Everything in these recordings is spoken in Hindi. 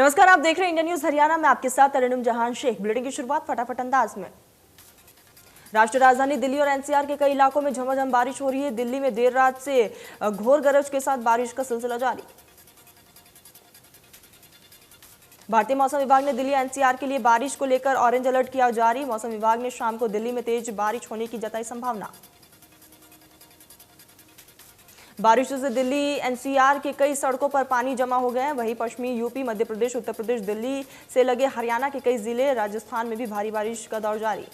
नमस्कार, आप देख रहे हैं इंडिया न्यूज हरियाणा में। आपके साथ अरुणम जहान शेख। बुलेटिन की शुरुआत फटाफट अंदाज में। राष्ट्रीय राजधानी दिल्ली और एनसीआर के कई इलाकों में झमाझम बारिश हो रही है। दिल्ली में देर रात से घोर गरज के साथ बारिश का सिलसिला जारी। भारतीय मौसम विभाग ने दिल्ली एनसीआर के लिए बारिश को लेकर ऑरेंज अलर्ट किया जारी। मौसम विभाग ने शाम को दिल्ली में तेज बारिश होने की जताई संभावना। बारिश से दिल्ली एनसीआर के कई सड़कों पर पानी जमा हो गए हैं। वहीं पश्चिमी यूपी, मध्य प्रदेश, उत्तर प्रदेश, दिल्ली से लगे हरियाणा के कई जिले, राजस्थान में भी भारी बारिश का दौर जारी।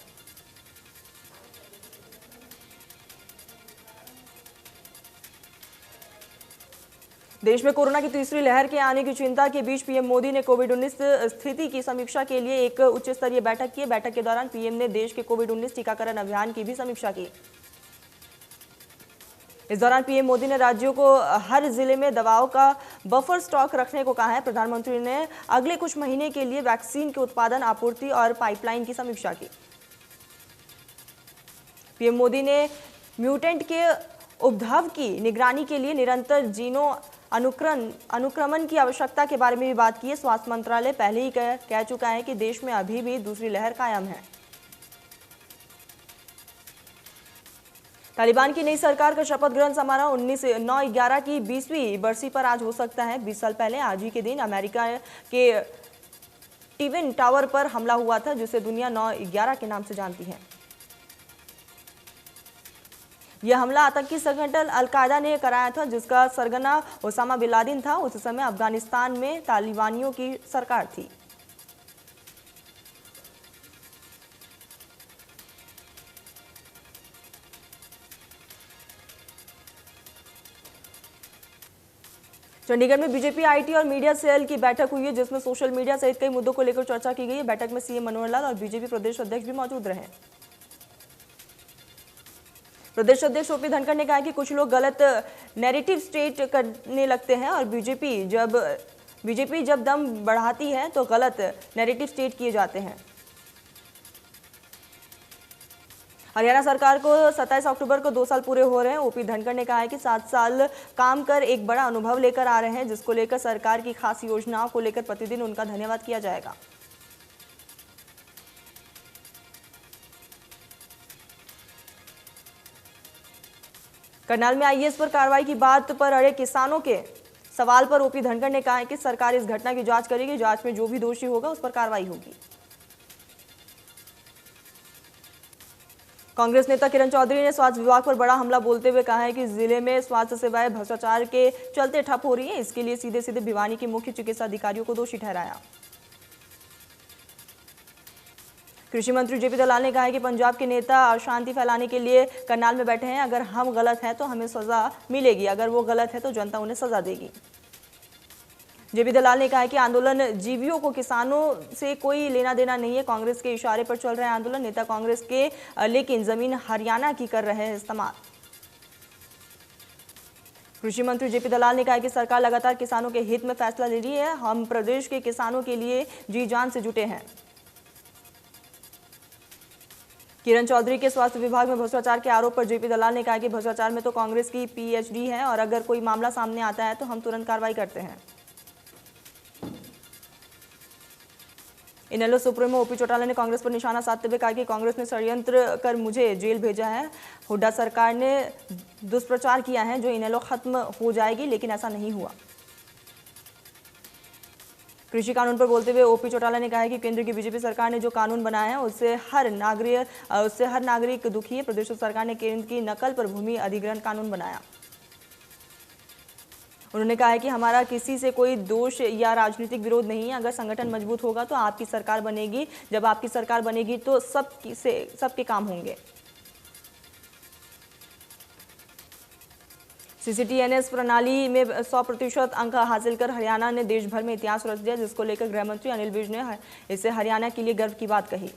देश में कोरोना की तीसरी लहर के आने की चिंता के बीच पीएम मोदी ने कोविड-19 स्थिति की समीक्षा के लिए एक उच्च स्तरीय बैठक की। बैठक के दौरान पीएम ने देश के कोविड-19 टीकाकरण अभियान की भी समीक्षा की। इस दौरान पीएम मोदी ने राज्यों को हर जिले में दवाओं का बफर स्टॉक रखने को कहा है। प्रधानमंत्री ने अगले कुछ महीने के लिए वैक्सीन के उत्पादन, आपूर्ति और पाइपलाइन की समीक्षा की। पीएम मोदी ने म्यूटेंट के उद्भव की निगरानी के लिए निरंतर जीनोम अनुक्रमण की आवश्यकता के बारे में भी बात की है। स्वास्थ्य मंत्रालय पहले ही कह चुका है कि देश में अभी भी दूसरी लहर कायम है। तालिबान की नई सरकार का शपथ ग्रहण समारोह 9/11 की 20वीं बरसी पर आज हो सकता है। 20 साल पहले आज ही के दिन अमेरिका के ट्विन टावर पर हमला हुआ था, जिसे दुनिया 9/11 के नाम से जानती है। यह हमला आतंकी संगठन अल-कायदा ने कराया था, जिसका सरगना ओसामा बिन लादेन था। उस समय अफगानिस्तान में तालिबानियों की सरकार थी। चंडीगढ़ में बीजेपी आईटी और मीडिया सेल की बैठक हुई है, जिसमें सोशल मीडिया सहित कई मुद्दों को लेकर चर्चा की गई है। बैठक में सीएम मनोहर लाल और बीजेपी प्रदेश अध्यक्ष भी मौजूद रहे। प्रदेश अध्यक्ष ओपी धनखड़ ने कहा कि कुछ लोग गलत नैरेटिव स्टेट करने लगते हैं और बीजेपी जब दम बढ़ाती है तो गलत नैरेटिव स्टेट किए जाते हैं। हरियाणा सरकार को 27 अक्टूबर को 2 साल पूरे हो रहे हैं। ओपी धनखड़ ने कहा है कि 7 साल काम कर एक बड़ा अनुभव लेकर आ रहे हैं, जिसको लेकर सरकार की खास योजनाओं को लेकर प्रतिदिन उनका धन्यवाद किया जाएगा। करनाल में आईएएस पर कार्रवाई की बात पर अड़े किसानों के सवाल पर ओपी धनखड़ ने कहा है कि सरकार इस घटना की जांच करेगी। जांच में जो भी दोषी होगा उस पर कार्रवाई होगी। कांग्रेस नेता किरण चौधरी ने स्वास्थ्य विभाग पर बड़ा हमला बोलते हुए कहा है कि जिले में स्वास्थ्य सेवाएं भ्रष्टाचार के चलते ठप हो रही हैं। इसके लिए सीधे सीधे भिवानी के मुख्य चिकित्सा अधिकारियों को दोषी ठहराया। कृषि मंत्री जेपी दलाल ने कहा है कि पंजाब के नेता अशांति फैलाने के लिए करनाल में बैठे हैं। अगर हम गलत हैं तो हमें सजा मिलेगी, अगर वो गलत है तो जनता उन्हें सजा देगी। जेपी दलाल ने कहा है कि आंदोलन जीवियों को किसानों से कोई लेना देना नहीं है। कांग्रेस के इशारे पर चल रहे हैं आंदोलन। नेता कांग्रेस के लेकिन जमीन हरियाणा की कर रहे हैं इस्तेमाल। कृषि मंत्री जेपी दलाल ने कहा है कि सरकार लगातार किसानों के हित में फैसला ले रही है। हम प्रदेश के किसानों के लिए जी जान से जुटे हैं। किरण चौधरी के स्वास्थ्य विभाग में भ्रष्टाचार के आरोप पर जेपी दलाल ने कहा कि भ्रष्टाचार में तो कांग्रेस की पीएचडी है और अगर कोई मामला सामने आता है तो हम तुरंत कार्रवाई करते हैं। इनेलो सुप्रीमो ओपी चौटाला ने कांग्रेस पर निशाना साधते हुए कहा कि कांग्रेस ने षड्यंत्र कर मुझे जेल भेजा है। हुड्डा सरकार ने दुष्प्रचार किया है जो इनेलो खत्म हो जाएगी, लेकिन ऐसा नहीं हुआ। कृषि कानून पर बोलते हुए ओपी चौटाला ने कहा है कि केंद्र की बीजेपी सरकार ने जो कानून बनाया है उससे हर नागरिक दुखी है। प्रदेश सरकार ने केंद्र की नकल पर भूमि अधिग्रहण कानून बनाया। उन्होंने कहा है कि हमारा किसी से कोई दोष या राजनीतिक विरोध नहीं है। अगर संगठन मजबूत होगा तो आपकी सरकार बनेगी। जब आपकी सरकार बनेगी तो सबके काम होंगे। सीसीटीएनएस प्रणाली में 100% अंक हासिल कर हरियाणा ने देश भर में इतिहास रच दिया, जिसको लेकर गृह मंत्री अनिल विज ने इसे हरियाणा के लिए गर्व की बात कही।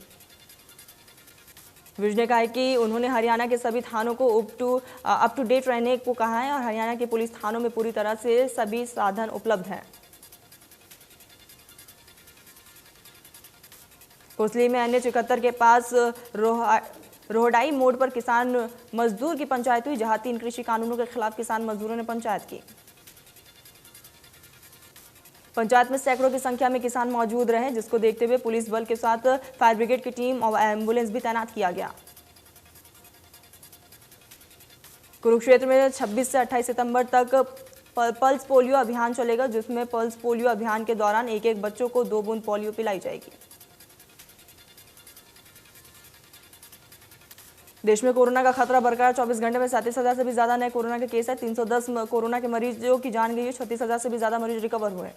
विज ने कहा है कि उन्होंने हरियाणा के सभी थानों को अप टू डेट रहने को कहा है और हरियाणा के पुलिस थानों में पूरी तरह से सभी साधन उपलब्ध हैं। कोसली में NH-71 के पास रोहडाई मोड़ पर किसान मजदूर की पंचायत हुई, जहां 3 कृषि कानूनों के खिलाफ किसान मजदूरों ने पंचायत की। पंचायत में सैकड़ों की संख्या में किसान मौजूद रहे, जिसको देखते हुए पुलिस बल के साथ फायर ब्रिगेड की टीम और एम्बुलेंस भी तैनात किया गया। कुरुक्षेत्र में 26 से 28 सितंबर तक पल्स पोलियो अभियान चलेगा, जिसमें पल्स पोलियो अभियान के दौरान एक एक बच्चों को 2 बूंद पोलियो पिलाई जाएगी। देश में कोरोना का खतरा बरकरार, 24 घंटे में 37,000 से भी ज्यादा नए कोरोना के केस है। 310 कोरोना के मरीजों की जान गई है। 36,000 से भी ज्यादा मरीज रिकवर हुए।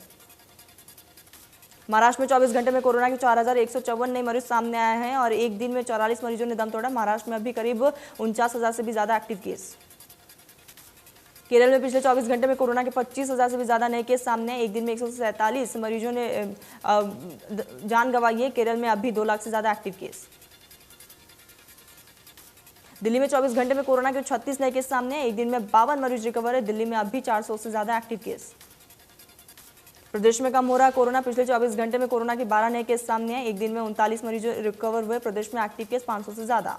महाराष्ट्र में 24 घंटे में कोरोना के 4,154 नए मरीज सामने आए हैं और एक दिन में 44 मरीजों ने दम तोड़ा। महाराष्ट्र में अभी करीब 49,000 से भी ज्यादा एक्टिव केस। केरल में पिछले 24 घंटे में कोरोना के 25,000 से भी ज्यादा नए केस सामने आए। एक दिन में 147 मरीजों ने जान गंवाई है। केरल में अभी 2 लाख से ज्यादा एक्टिव केस। दिल्ली में 24 घंटे में कोरोना के 36 नए केस सामने आए। एक दिन में 52 मरीज रिकवर है। दिल्ली में अभी 400 से ज्यादा एक्टिव केस। प्रदेश में कम हो रहा है कोरोना, पिछले 24 घंटे में कोरोना के 12 नए केस सामने आए। एक दिन में 39 मरीज रिकवर हुए। प्रदेश में एक्टिव केस 500 से ज्यादा।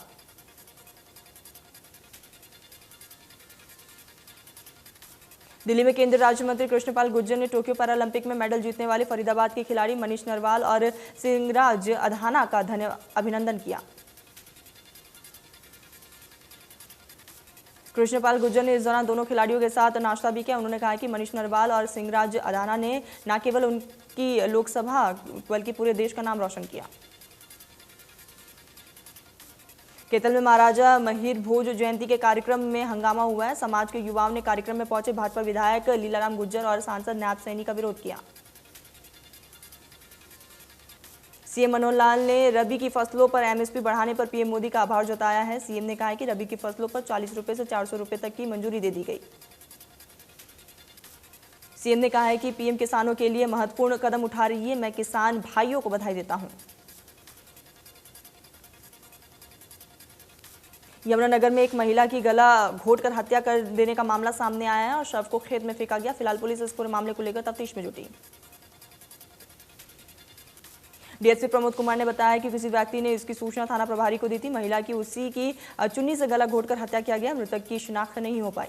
दिल्ली में केंद्रीय राज्य मंत्री कृष्णपाल गुर्जर ने टोक्यो पैरालंपिक में मेडल जीतने वाले फरीदाबाद के खिलाड़ी मनीष नरवाल और सिंगराज अधाना का अभिनंदन किया। कृष्णपाल गुर्जर ने इस दौरान दोनों खिलाड़ियों के साथ नाश्ता भी किया। उन्होंने कहा कि मनीष नरवाल और सिंगराज अधाना ने न केवल उनकी लोकसभा बल्कि पूरे देश का नाम रोशन किया। केतल में महाराजा महिर भोज जयंती के कार्यक्रम में हंगामा हुआ है। समाज के युवाओं ने कार्यक्रम में पहुंचे भाजपा विधायक लीलाराम गुर्जर और सांसद नायब सैनी का विरोध किया। सीएम मनोहर लाल ने रबी की फसलों पर एमएसपी बढ़ाने पर पीएम मोदी का आभार जताया है। सीएम ने कहा है कि रबी की फसलों पर 40 रुपए से 400 रुपए तक की मंजूरी दे दी गई। सीएम ने कहा है कि पीएम किसानों के लिए महत्वपूर्ण कदम उठा रही है। मैं किसान भाइयों को बधाई देता हूं। यमुनानगर में एक महिला की गला घोंटकर हत्या कर देने का मामला सामने आया है और शव को खेत में फेंका गया। फिलहाल पुलिस इस पूरे मामले को लेकर तफ्तीश में जुटी। डीएसपी प्रमोद कुमार ने बताया कि किसी व्यक्ति ने इसकी सूचना थाना प्रभारी को दी थी। महिला की उसी की चुन्नी से गला घोंटकर हत्या किया गया। मृतक की शिनाख्त नहीं हो पाई।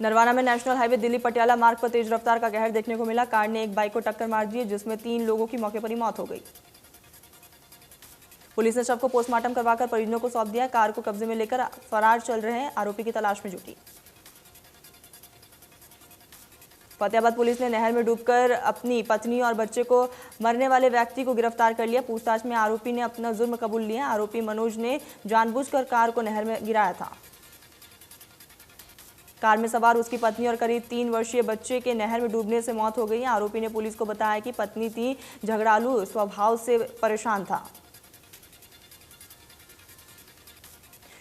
नरवाना में नेशनल हाईवे दिल्ली पटियाला मार्ग पर तेज रफ्तार का कहर देखने को मिला। कार ने एक बाइक को टक्कर मार दी, जिसमें 3 लोगों की मौके पर ही मौत हो गई। पुलिस ने शव को पोस्टमार्टम करवाकर परिजनों को सौंप दिया। कार को कब्जे में लेकर फरार चल रहे आरोपी की तलाश में जुटी। फतेहाबाद पुलिस ने नहर में डूबकर अपनी पत्नी और बच्चे को मरने वाले व्यक्ति को गिरफ्तार कर लिया। पूछताछ में आरोपी ने अपना जुर्म कबूल लिया। आरोपी मनोज ने जानबूझकर कार को नहर में गिराया था। कार में सवार उसकी पत्नी और करीब 3 वर्षीय बच्चे के नहर में डूबने से मौत हो गई। आरोपी ने पुलिस को बताया कि पत्नी थी झगड़ालू स्वभाव से परेशान था।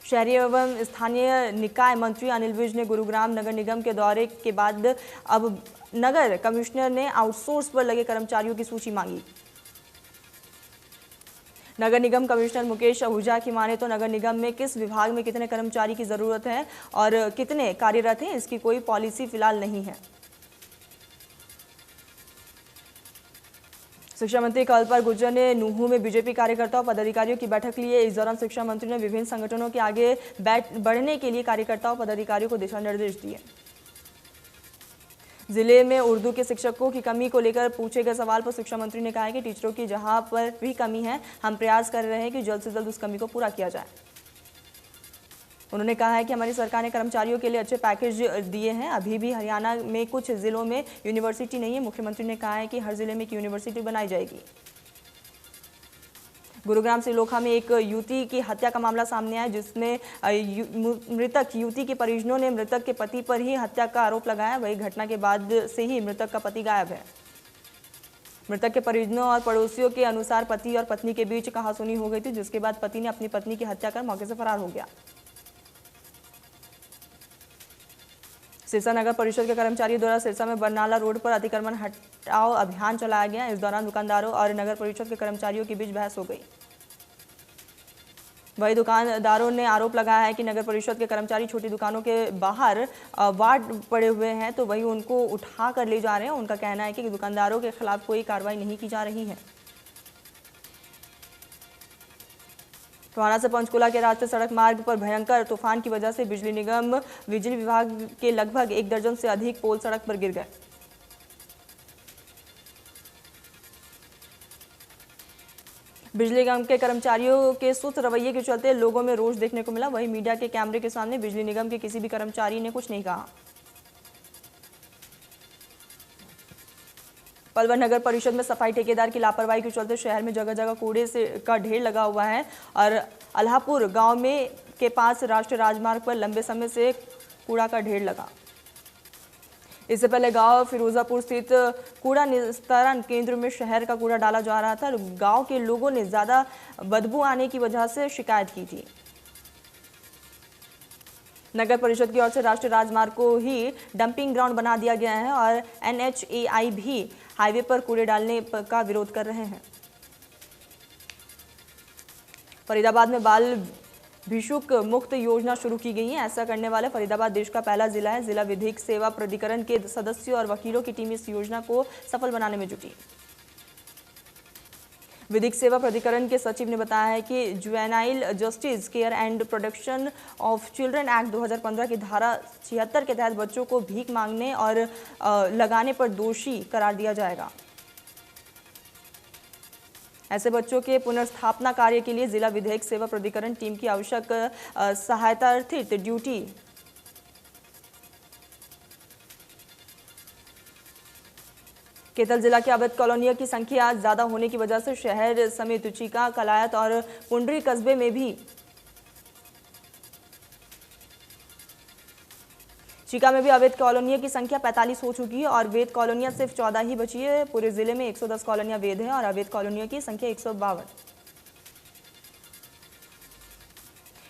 शहरी एवं स्थानीय निकाय मंत्री अनिल विज ने गुरुग्राम नगर निगम के दौरे के बाद अब नगर कमिश्नर ने आउटसोर्स पर लगे कर्मचारियों की सूची मांगी। नगर निगम कमिश्नर मुकेश आहूजा की माने तो नगर निगम में किस विभाग में कितने कर्मचारी की जरूरत है और कितने कार्यरत हैं, इसकी कोई पॉलिसी फिलहाल नहीं है। शिक्षा मंत्री कल्पल गुर्जर ने नूंह में बीजेपी कार्यकर्ताओं पदाधिकारियों की बैठक ली है। इस दौरान शिक्षा मंत्री ने विभिन्न संगठनों के आगे बढ़ने के लिए कार्यकर्ताओं पदाधिकारियों को दिशा निर्देश दिए। जिले में उर्दू के शिक्षकों की कमी को लेकर पूछे गए सवाल पर शिक्षा मंत्री ने कहा है कि टीचरों की जहां पर भी कमी है, हम प्रयास कर रहे हैं कि जल्द से जल्द उस कमी को पूरा किया जाए। उन्होंने कहा है कि हमारी सरकार ने कर्मचारियों के लिए अच्छे पैकेज दिए हैं। अभी भी हरियाणा में कुछ जिलों में यूनिवर्सिटी नहीं है। मुख्यमंत्री ने कहा है कि हर जिले में एक यूनिवर्सिटी बनाई जाएगी। गुरुग्राम सिलोखा में एक युवती की हत्या का मामला सामने आया, जिसमें मृतक युवती के परिजनों ने मृतक के पति पर ही हत्या का आरोप लगाया। वही घटना के बाद से ही मृतक का पति गायब है। मृतक के परिजनों और पड़ोसियों के अनुसार पति और पत्नी के बीच कहासुनी हो गई थी, जिसके बाद पति ने अपनी पत्नी की हत्या कर मौके से फरार हो गया। सिरसा नगर परिषद के कर्मचारियों द्वारा सिरसा में बरनाला रोड पर अतिक्रमण हटाओ अभियान चलाया गया। इस दौरान दुकानदारों और नगर परिषद के कर्मचारियों के बीच बहस हो गई। वही दुकानदारों ने आरोप लगाया है कि नगर परिषद के कर्मचारी छोटी दुकानों के बाहर वार्ड पड़े हुए हैं, तो वही उनको उठा कर ले जा रहे हैं। उनका कहना है कि दुकानदारों के खिलाफ कोई कार्रवाई नहीं की जा रही है। टोहाना से पंचकुला के रास्ते सड़क मार्ग पर भयंकर तूफान की वजह से बिजली निगम बिजली विभाग के लगभग 1 दर्जन से अधिक पोल सड़क पर गिर गए। बिजली निगम के कर्मचारियों के सुस्त रवैये के चलते लोगों में रोष देखने को मिला। वहीं मीडिया के कैमरे के सामने बिजली निगम के किसी भी कर्मचारी ने कुछ नहीं कहा। पलवल नगर परिषद में सफाई ठेकेदार की लापरवाही के चलते शहर में जगह जगह कूड़े का ढेर लगा हुआ है और अल्हापुर गांव में के पास राष्ट्रीय राजमार्ग पर लंबे समय से कूड़ा का ढेर लगा। इससे पहले गांव फिरोजापुर स्थित कूड़ा निस्तारण केंद्र में शहर का कूड़ा डाला जा रहा था और गांव के लोगों ने ज्यादा बदबू आने की वजह से शिकायत की थी। नगर परिषद की ओर से राष्ट्रीय राजमार्ग को ही डंपिंग ग्राउंड बना दिया गया है और NHAI भी हाईवे पर कूड़े डालने का विरोध कर रहे हैं। फरीदाबाद में बाल भिक्षुक मुक्त योजना शुरू की गई है। ऐसा करने वाले फरीदाबाद देश का पहला जिला है। जिला विधिक सेवा प्राधिकरण के सदस्यों और वकीलों की टीम इस योजना को सफल बनाने में जुटी। विधिक सेवा प्राधिकरण के सचिव ने बताया है कि juvenile justice care and protection of children act 2015 की धारा 76 के तहत बच्चों को भीख मांगने और लगाने पर दोषी करार दिया जाएगा। ऐसे बच्चों के पुनर्स्थापना कार्य के लिए जिला विधिक सेवा प्राधिकरण टीम की आवश्यक सहायतार्थित ड्यूटी केतल जिला की अवैध कॉलोनियों की संख्या ज्यादा होने की वजह से शहर समेत चीका, कलायत और पुंडरी कस्बे में भी अवैध कॉलोनियों की संख्या 45 हो चुकी है और वैध कॉलोनियां सिर्फ 14 ही बची है। पूरे जिले में 110 कॉलोनियां वैध हैं और अवैध कॉलोनियों की संख्या 152।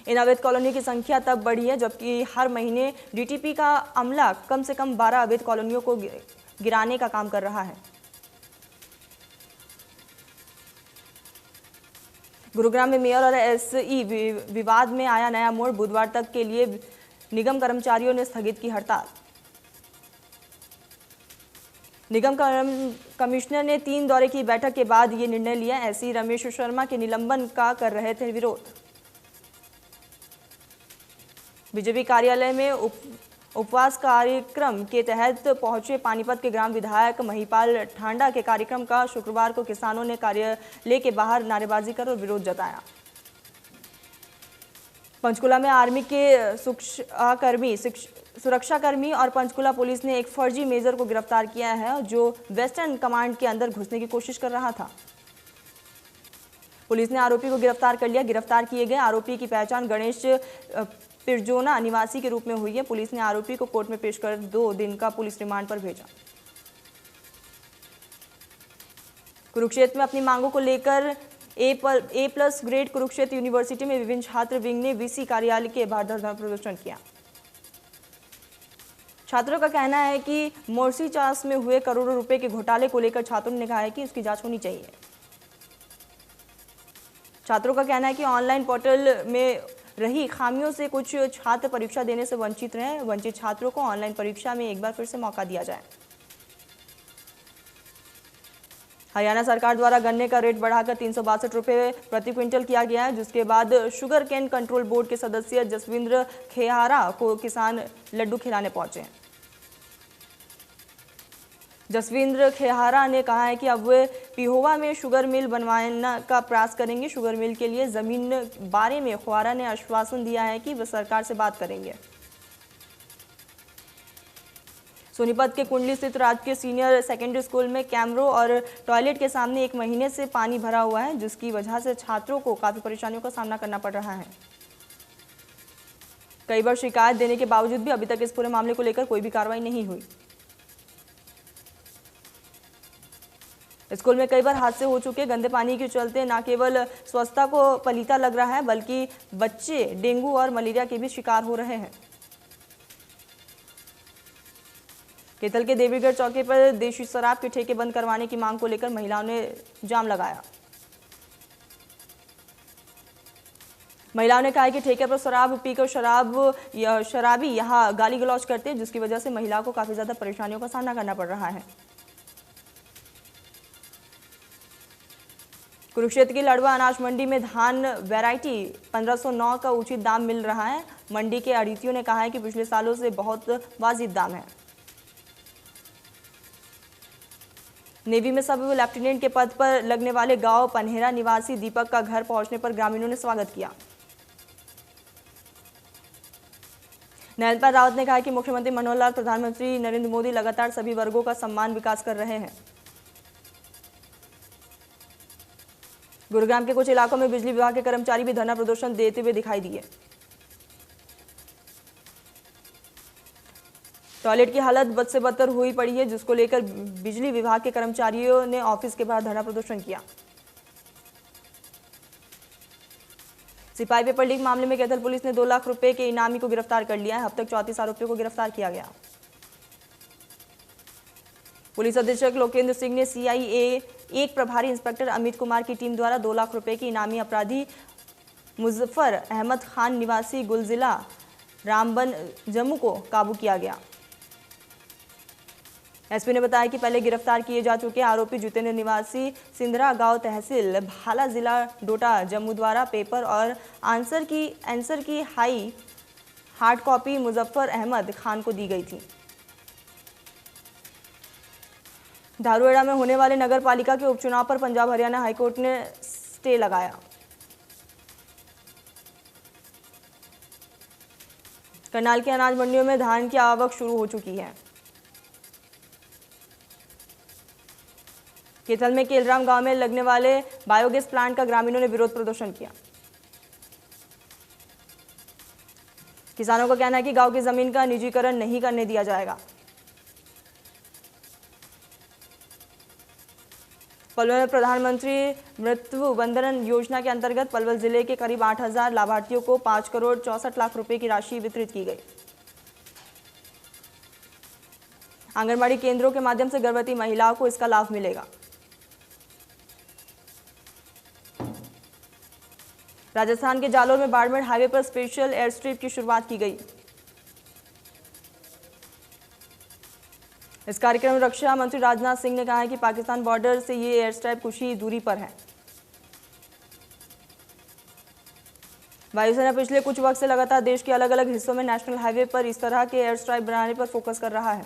इन अवैध कॉलोनियों की संख्या तब बढ़ी है जबकि हर महीने DTP का अमला कम से कम 12 अवैध कॉलोनियों को गिराने का काम कर रहा है। गुरुग्राम में मेयर और SE विवाद में आया नया मोड़। बुधवार तक के लिए निगम कर्मचारियों ने स्थगित की हड़ताल। निगम कमिश्नर ने 3 दौरे की बैठक के बाद ये निर्णय लिया। SE रमेश शर्मा के निलंबन का कर रहे थे विरोध। बीजेपी कार्यालय में उपवास कार्यक्रम के तहत पहुंचे पानीपत के ग्राम विधायक महिपाल ठांडा के कार्यक्रम का शुक्रवार को किसानों ने कार्यालय के बाहर नारेबाजी कर और विरोध जताया। पंचकुला में आर्मी के सुरक्षाकर्मी और पंचकुला पुलिस ने एक फर्जी मेजर को गिरफ्तार किया है जो वेस्टर्न कमांड के अंदर घुसने की कोशिश कर रहा था। पुलिस ने आरोपी को गिरफ्तार कर लिया। गिरफ्तार किए गए आरोपी की पहचान गणेश पिरजोना निवासी के रूप में हुई है। पुलिस ने आरोपी को कोर्ट में पेश कर 2 दिन का पुलिस रिमांड पर भेजा। कुरुक्षेत्र में अपनी मांगों को लेकर A+ ग्रेड कुरुक्षेत्र यूनिवर्सिटी में विभिन्न छात्र विंग ने VC कार्यालय के बाहर धरना प्रदर्शन किया। छात्रों का कहना है कि मोर्सी चास में हुए करोड़ों रुपए के घोटाले को लेकर छात्रों ने कहा है कि उसकी जांच होनी चाहिए। छात्रों का कहना है कि ऑनलाइन पोर्टल में रही खामियों से कुछ छात्र परीक्षा देने से वंचित रहे। वंचित छात्रों को ऑनलाइन परीक्षा में एक बार फिर से मौका दिया जाए। हरियाणा सरकार द्वारा गन्ने का रेट बढ़ाकर 362 रुपये प्रति क्विंटल किया गया है, जिसके बाद शुगर केन कंट्रोल बोर्ड के सदस्य जसविंद्र खेहारा को किसान लड्डू खिलाने पहुंचे। जसविंद्र खेहारा ने कहा है कि अब वे पिहोवा में शुगर मिल बनवाने का प्रयास करेंगे। शुगर मिल के लिए जमीन बारे में ख्वारा ने आश्वासन दिया है कि वे सरकार से बात करेंगे। सोनीपत के कुंडली स्थित राजकीय सीनियर सेकेंडरी स्कूल में कैमरों और टॉयलेट के सामने 1 महीने से पानी भरा हुआ है, जिसकी वजह से छात्रों को काफी परेशानियों का सामना करना पड़ रहा है। कई बार शिकायत देने के बावजूद भी अभी तक इस पूरे मामले को लेकर कोई भी कार्रवाई नहीं हुई। स्कूल में कई बार हादसे हो चुके। गंदे पानी के चलते न केवल स्वच्छता को पलीता लग रहा है बल्कि बच्चे डेंगू और मलेरिया के भी शिकार हो रहे हैं। केतल के देवीगढ़ चौकी पर देशी शराब के ठेके बंद करवाने की मांग को लेकर महिलाओं ने जाम लगाया। महिलाओं ने कहा कि ठेके पर शराब पीकर शराबी यहां गाली गलौज करते हैं, जिसकी वजह से महिलाओं को काफी ज्यादा परेशानियों का सामना करना पड़ रहा है। कुरुक्षेत्र की लड़वा अनाज मंडी में धान वैरायटी 1509 का उचित दाम मिल रहा है। मंडी के आढ़तियों ने कहा है कि पिछले सालों से बहुत वाजिब दाम है। नेवी में सब लेफ्टिनेंट के पद पर लगने वाले गांव पनहेरा निवासी दीपक का घर पहुंचने पर ग्रामीणों ने स्वागत किया। नयनपाल रावत ने कहा कि मुख्यमंत्री मनोहर लाल, प्रधानमंत्री नरेंद्र मोदी लगातार सभी वर्गों का सम्मान विकास कर रहे हैं। गुरुग्राम के कुछ इलाकों में बिजली विभाग के कर्मचारी भी धरना प्रदर्शन देते हुए दिखाई दिए। टॉयलेट की हालत बद से बदतर हुई पड़ी है, जिसको लेकर बिजली विभाग के कर्मचारियों ने ऑफिस के बाहर धरना प्रदर्शन किया। सिपाही पेपर लीक मामले में कैथल पुलिस ने 2 लाख रुपए के इनामी को गिरफ्तार कर लिया है। अब तक 34 आरोपियों को गिरफ्तार किया गया। पुलिस अधीक्षक लोकेंद्र सिंह ने CIA एक प्रभारी इंस्पेक्टर अमित कुमार की टीम द्वारा 2 लाख रुपए की इनामी अपराधी मुजफ्फर अहमद खान निवासी गुलजिला रामबन जम्मू को काबू किया गया। एसपी ने बताया कि पहले गिरफ्तार किए जा चुके आरोपी जितेंद्र निवासी सिंधरा गांव तहसील भाला जिला डोडा जम्मू द्वारा पेपर और आंसर की हार्ड कॉपी मुजफ्फर अहमद खान को दी गई थी। धारूहेड़ा में होने वाले नगर पालिका के उपचुनाव पर पंजाब हरियाणा हाईकोर्ट ने स्टे लगाया। करनाल की अनाज मंडियों में धान की आवक शुरू हो चुकी है। कैथल में केलराम गांव में लगने वाले बायोगैस प्लांट का ग्रामीणों ने विरोध प्रदर्शन किया। किसानों का कहना है कि गांव की जमीन का निजीकरण नहीं करने दिया जाएगा। पलवल में प्रधानमंत्री मृत्यु वंदन योजना के अंतर्गत पलवल जिले के करीब 8,000 लाभार्थियों को 5 करोड़ 64 लाख रुपए की राशि वितरित की गई। आंगनबाड़ी केंद्रों के माध्यम से गर्भवती महिलाओं को इसका लाभ मिलेगा। राजस्थान के जालोर में बाड़मेर हाईवे पर स्पेशल एयर स्ट्रिप की शुरुआत की गई। इस कार्यक्रम में रक्षा मंत्री राजनाथ सिंह ने कहा है कि पाकिस्तान बॉर्डर से ये एयर स्ट्राइप कुछ ही दूरी पर है। वायुसेना पिछले कुछ वक्त से लगातार देश के अलग अलग हिस्सों में नेशनल हाईवे पर इस तरह के एयर स्ट्राइप बनाने पर फोकस कर रहा है।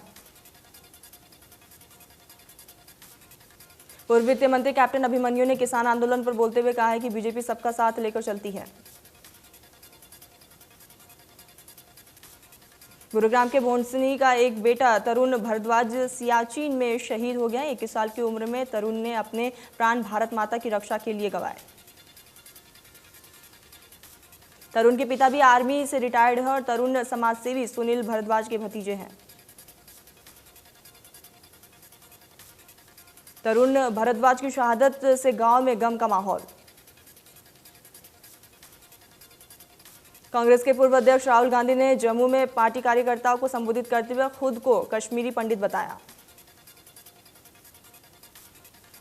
पूर्व वित्त मंत्री कैप्टन अभिमन्यु ने किसान आंदोलन पर बोलते हुए कहा है कि बीजेपी सबका साथ लेकर चलती है। गुरुग्राम के भोंसनी का एक बेटा तरुण भारद्वाज सियाचिन में शहीद हो गया। 21 साल की उम्र में तरुण ने अपने प्राण भारत माता की रक्षा के लिए गंवाए। तरुण के पिता भी आर्मी से रिटायर्ड है और तरुण समाजसेवी सुनील भारद्वाज के भतीजे हैं। तरुण भारद्वाज की शहादत से गांव में गम का माहौल। कांग्रेस के पूर्व अध्यक्ष राहुल गांधी ने जम्मू में पार्टी कार्यकर्ताओं को संबोधित करते हुए खुद को कश्मीरी पंडित बताया।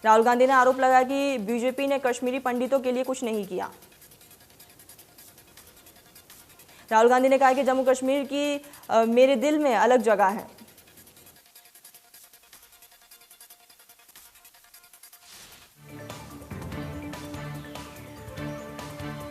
राहुल गांधी ने आरोप लगाया कि बीजेपी ने कश्मीरी पंडितों के लिए कुछ नहीं किया। राहुल गांधी ने कहा कि जम्मू कश्मीर की मेरे दिल में अलग जगह है।